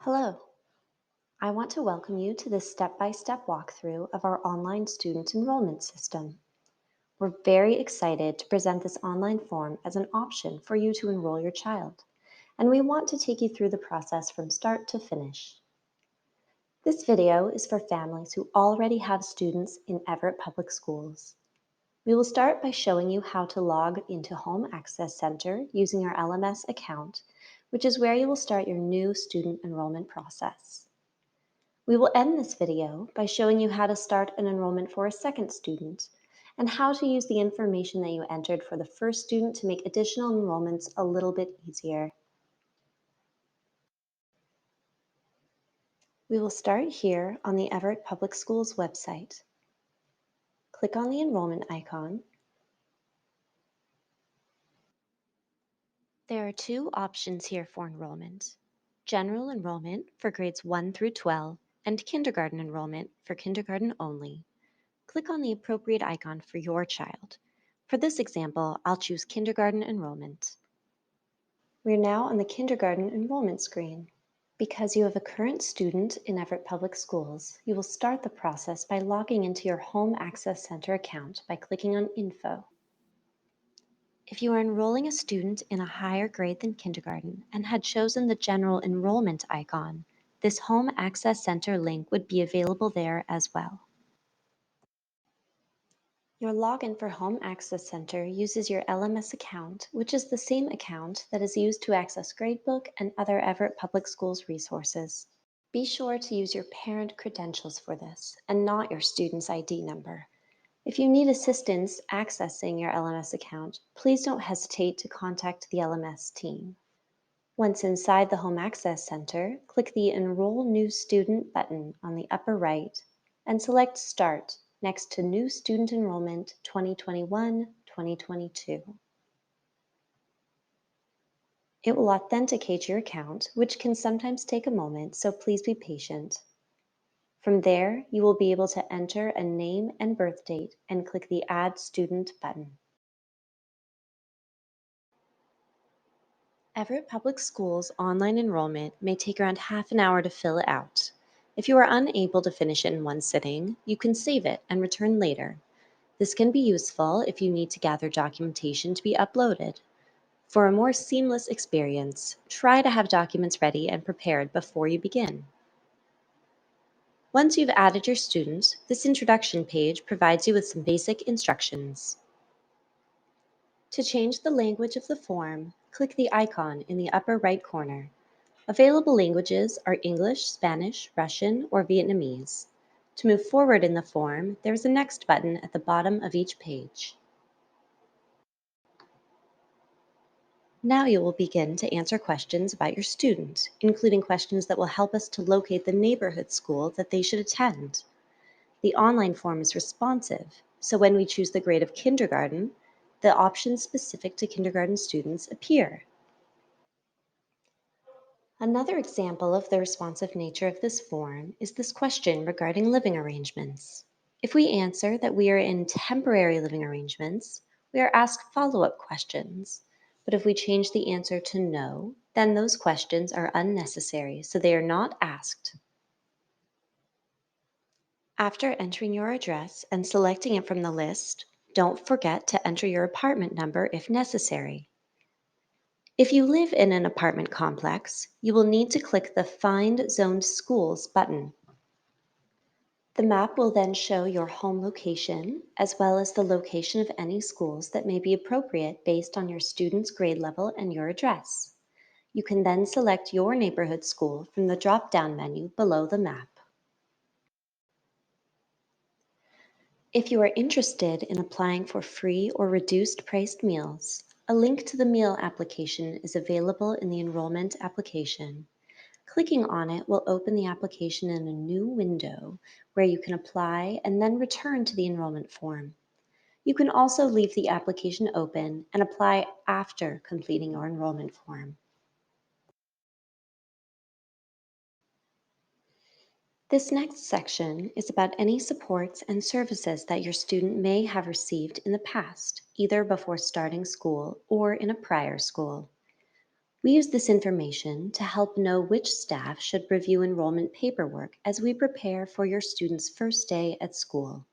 Hello, I want to welcome you to this step-by-step walkthrough of our online student enrollment system. We're very excited to present this online form as an option for you to enroll your child, and we want to take you through the process from start to finish. This video is for families who already have students in Everett Public Schools. We will start by showing you how to log into Home Access Center using your LMS account, which is where you will start your new student enrollment process. We will end this video by showing you how to start an enrollment for a second student and how to use the information that you entered for the first student to make additional enrollments a little bit easier. We will start here on the Everett Public Schools website. Click on the enrollment icon. There are two options here for enrollment: general enrollment for grades 1 through 12 and kindergarten enrollment for kindergarten only. Click on the appropriate icon for your child. For this example, I'll choose kindergarten enrollment. We're now on the kindergarten enrollment screen. Because you have a current student in Everett Public Schools, you will start the process by logging into your Home Access Center account by clicking on Info. If you are enrolling a student in a higher grade than kindergarten and had chosen the general enrollment icon, this Home Access Center link would be available there as well. Your login for Home Access Center uses your LMS account, which is the same account that is used to access Gradebook and other Everett Public Schools resources. Be sure to use your parent credentials for this and not your student's ID number. If you need assistance accessing your LMS account, please don't hesitate to contact the LMS team. Once inside the Home Access Center, click the Enroll New Student button on the upper right and select Start next to New Student Enrollment 2021-2022. It will authenticate your account, which can sometimes take a moment, so please be patient. From there, you will be able to enter a name and birth date and click the Add Student button. Everett Public Schools online enrollment may take around half an hour to fill it out. If you are unable to finish it in one sitting, you can save it and return later. This can be useful if you need to gather documentation to be uploaded. For a more seamless experience, try to have documents ready and prepared before you begin. Once you've added your student, this introduction page provides you with some basic instructions. To change the language of the form, click the icon in the upper right corner. Available languages are English, Spanish, Russian, or Vietnamese. To move forward in the form, there is a Next button at the bottom of each page. Now you will begin to answer questions about your student, including questions that will help us to locate the neighborhood school that they should attend. The online form is responsive, so when we choose the grade of kindergarten, the options specific to kindergarten students appear. Another example of the responsive nature of this form is this question regarding living arrangements. If we answer that we are in temporary living arrangements, we are asked follow-up questions. But if we change the answer to no, then those questions are unnecessary, so they are not asked. After entering your address and selecting it from the list, don't forget to enter your apartment number if necessary. If you live in an apartment complex, you will need to click the Find Zoned Schools button. The map will then show your home location, as well as the location of any schools that may be appropriate based on your student's grade level and your address. You can then select your neighborhood school from the drop-down menu below the map. If you are interested in applying for free or reduced priced meals, a link to the meal application is available in the enrollment application. Clicking on it will open the application in a new window where you can apply and then return to the enrollment form. You can also leave the application open and apply after completing your enrollment form. This next section is about any supports and services that your student may have received in the past, either before starting school or in a prior school. We use this information to help know which staff should review enrollment paperwork as we prepare for your student's first day at school.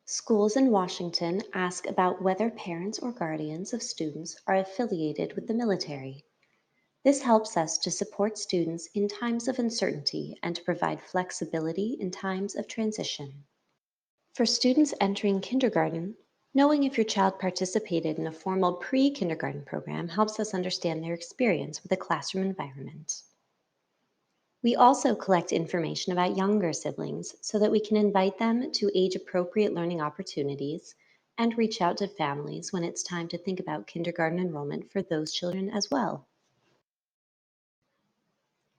Schools in Washington ask about whether parents or guardians of students are affiliated with the military. This helps us to support students in times of uncertainty and to provide flexibility in times of transition. For students entering kindergarten, knowing if your child participated in a formal pre-kindergarten program helps us understand their experience with the classroom environment. We also collect information about younger siblings so that we can invite them to age-appropriate learning opportunities and reach out to families when it's time to think about kindergarten enrollment for those children as well.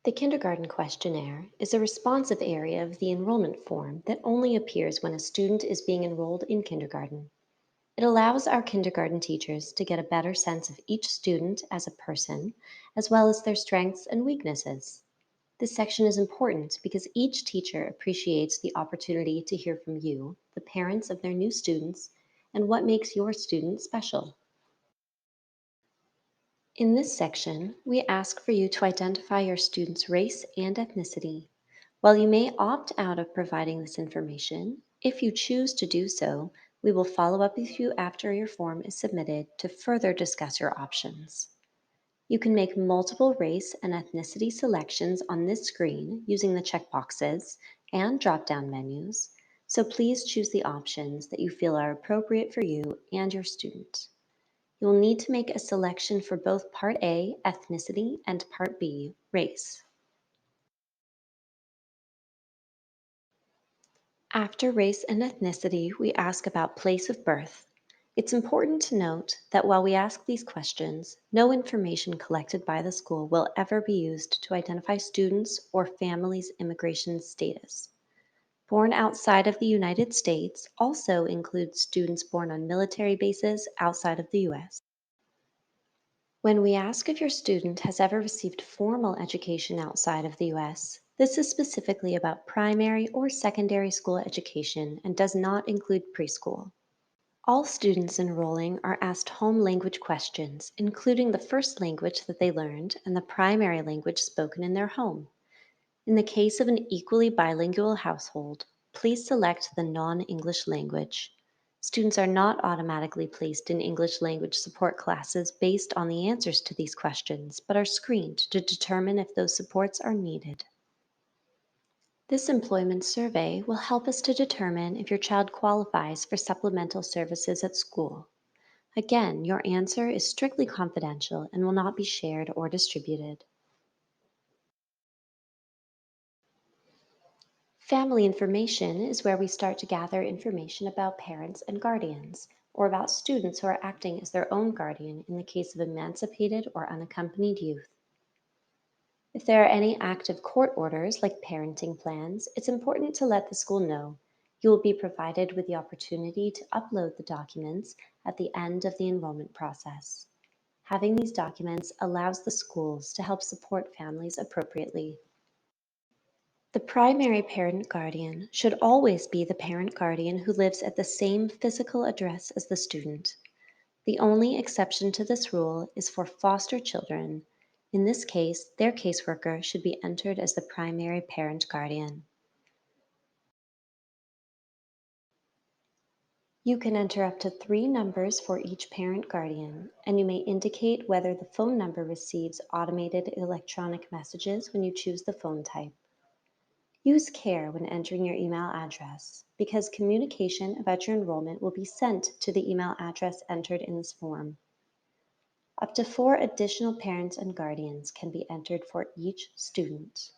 The kindergarten questionnaire is a responsive area of the enrollment form that only appears when a student is being enrolled in kindergarten. It allows our kindergarten teachers to get a better sense of each student as a person, as well as their strengths and weaknesses. This section is important because each teacher appreciates the opportunity to hear from you, the parents of their new students, and what makes your student special. In this section, we ask for you to identify your student's race and ethnicity. While you may opt out of providing this information, if you choose to do so, we will follow up with you after your form is submitted to further discuss your options. You can make multiple race and ethnicity selections on this screen using the checkboxes and drop-down menus, so please choose the options that you feel are appropriate for you and your student. You will need to make a selection for both Part A, ethnicity, and Part B, race. After race and ethnicity, we ask about place of birth. It's important to note that while we ask these questions, no information collected by the school will ever be used to identify students or families' immigration status. Born outside of the United States also includes students born on military bases outside of the US. When we ask if your student has ever received formal education outside of the US, this is specifically about primary or secondary school education and does not include preschool. All students enrolling are asked home language questions, including the first language that they learned and the primary language spoken in their home. In the case of an equally bilingual household, please select the non-English language. Students are not automatically placed in English language support classes based on the answers to these questions, but are screened to determine if those supports are needed. This employment survey will help us to determine if your child qualifies for supplemental services at school. Again, your answer is strictly confidential and will not be shared or distributed. Family information is where we start to gather information about parents and guardians, or about students who are acting as their own guardian in the case of emancipated or unaccompanied youth. If there are any active court orders like parenting plans, it's important to let the school know. You will be provided with the opportunity to upload the documents at the end of the enrollment process. Having these documents allows the schools to help support families appropriately. The primary parent guardian should always be the parent guardian who lives at the same physical address as the student. The only exception to this rule is for foster children. In this case, their caseworker should be entered as the primary parent guardian. You can enter up to 3 numbers for each parent guardian, and you may indicate whether the phone number receives automated electronic messages when you choose the phone type. Use care when entering your email address, because communication about your enrollment will be sent to the email address entered in this form. Up to 4 additional parents and guardians can be entered for each student.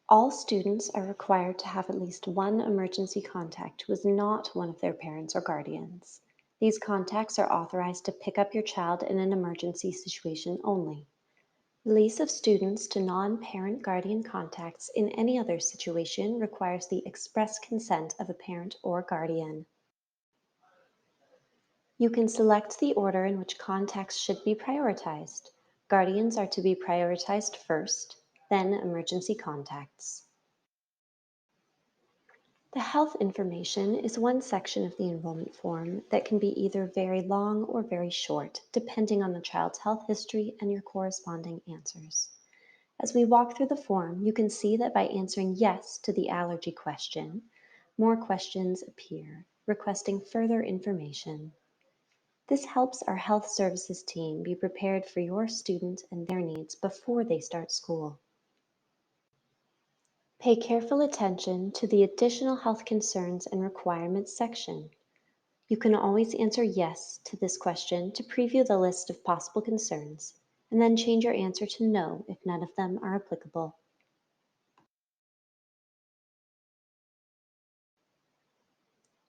All students are required to have at least one emergency contact who is not one of their parents or guardians. These contacts are authorized to pick up your child in an emergency situation only. Release of students to non-parent guardian contacts in any other situation requires the express consent of a parent or guardian. You can select the order in which contacts should be prioritized. Guardians are to be prioritized first, then emergency contacts. The health information is one section of the enrollment form that can be either very long or very short, depending on the child's health history and your corresponding answers. As we walk through the form, you can see that by answering yes to the allergy question, more questions appear, requesting further information. This helps our health services team be prepared for your student and their needs before they start school. Pay careful attention to the additional health concerns and requirements section. You can always answer yes to this question to preview the list of possible concerns, and then change your answer to no if none of them are applicable.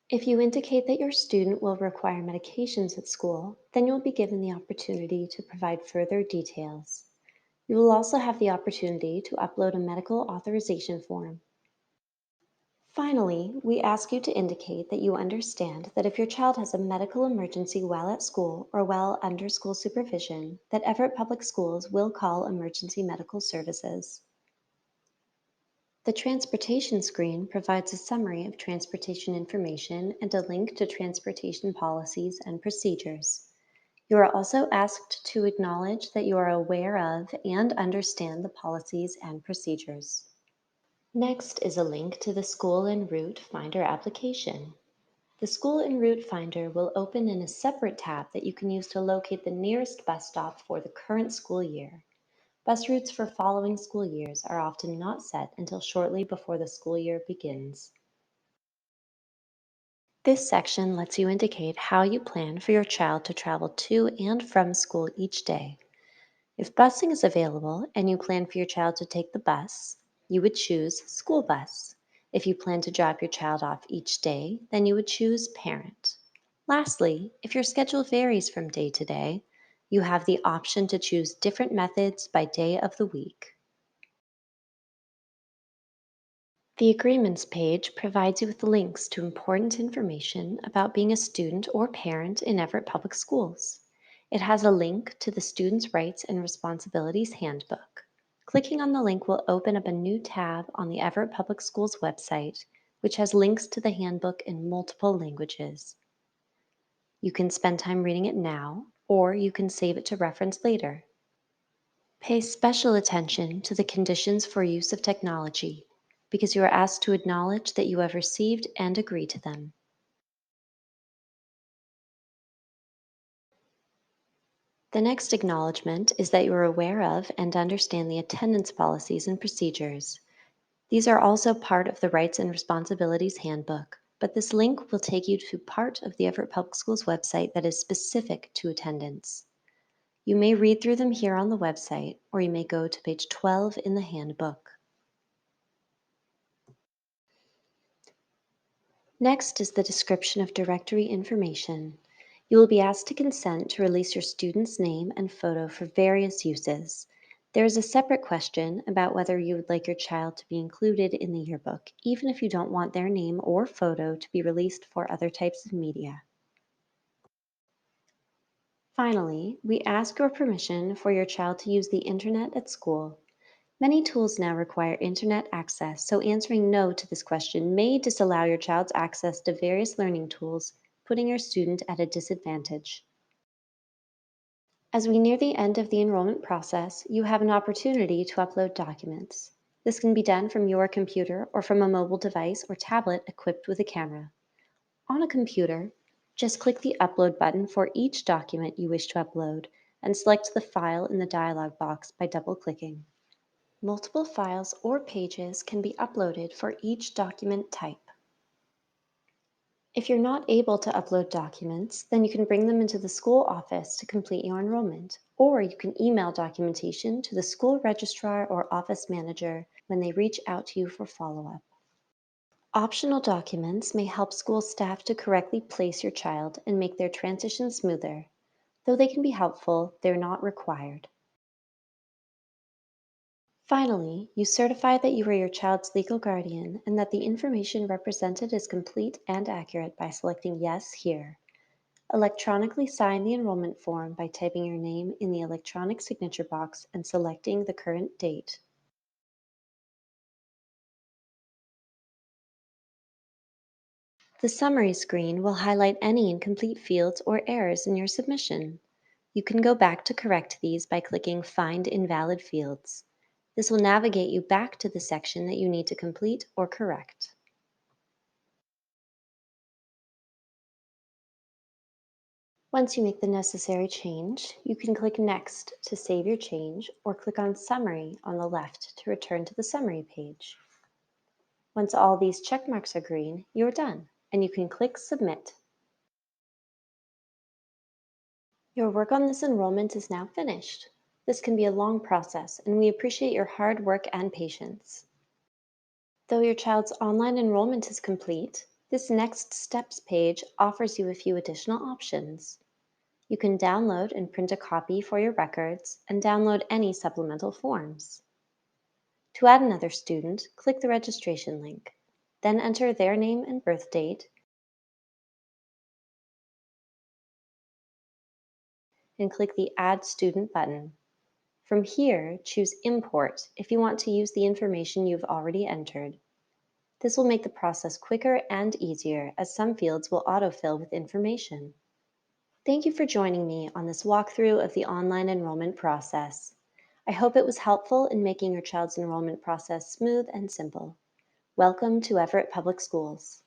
If you indicate that your student will require medications at school, then you'll be given the opportunity to provide further details. You will also have the opportunity to upload a medical authorization form. Finally, we ask you to indicate that you understand that if your child has a medical emergency while at school or while under school supervision, that Everett Public Schools will call emergency medical services. The transportation screen provides a summary of transportation information and a link to transportation policies and procedures. You are also asked to acknowledge that you are aware of and understand the policies and procedures. Next is a link to the School en route Finder application. The School en route Finder will open in a separate tab that you can use to locate the nearest bus stop for the current school year. Bus routes for following school years are often not set until shortly before the school year begins. This section lets you indicate how you plan for your child to travel to and from school each day. If busing is available and you plan for your child to take the bus, you would choose School Bus. If you plan to drop your child off each day, then you would choose Parent. Lastly, if your schedule varies from day to day, you have the option to choose different methods by day of the week. The Agreements page provides you with links to important information about being a student or parent in Everett Public Schools. It has a link to the Students' Rights and Responsibilities Handbook. Clicking on the link will open up a new tab on the Everett Public Schools website, which has links to the handbook in multiple languages. You can spend time reading it now, or you can save it to reference later. Pay special attention to the conditions for use of technology, because you are asked to acknowledge that you have received and agree to them. The next acknowledgement is that you are aware of and understand the attendance policies and procedures. These are also part of the Rights and Responsibilities Handbook, but this link will take you to part of the Everett Public Schools website that is specific to attendance. You may read through them here on the website, or you may go to page 12 in the handbook. Next is the description of directory information. You will be asked to consent to release your student's name and photo for various uses. There is a separate question about whether you would like your child to be included in the yearbook, even if you don't want their name or photo to be released for other types of media. Finally, we ask your permission for your child to use the internet at school. Many tools now require internet access, so answering no to this question may disallow your child's access to various learning tools, putting your student at a disadvantage. As we near the end of the enrollment process, you have an opportunity to upload documents. This can be done from your computer or from a mobile device or tablet equipped with a camera. On a computer, just click the Upload button for each document you wish to upload and select the file in the dialog box by double-clicking. Multiple files or pages can be uploaded for each document type. If you're not able to upload documents, then you can bring them into the school office to complete your enrollment, or you can email documentation to the school registrar or office manager when they reach out to you for follow-up. Optional documents may help school staff to correctly place your child and make their transition smoother. Though they can be helpful, they're not required. Finally, you certify that you are your child's legal guardian and that the information represented is complete and accurate by selecting Yes here. Electronically sign the enrollment form by typing your name in the electronic signature box and selecting the current date. The summary screen will highlight any incomplete fields or errors in your submission. You can go back to correct these by clicking Find Invalid Fields. This will navigate you back to the section that you need to complete or correct. Once you make the necessary change, you can click Next to save your change or click on Summary on the left to return to the summary page. Once all these check marks are green, you're done, and you can click Submit. Your work on this enrollment is now finished. This can be a long process, and we appreciate your hard work and patience. Though your child's online enrollment is complete, this Next Steps page offers you a few additional options. You can download and print a copy for your records and download any supplemental forms. To add another student, click the registration link. Then enter their name and birth date and click the Add Student button. From here, choose Import if you want to use the information you've already entered. This will make the process quicker and easier as some fields will autofill with information. Thank you for joining me on this walkthrough of the online enrollment process. I hope it was helpful in making your child's enrollment process smooth and simple. Welcome to Everett Public Schools.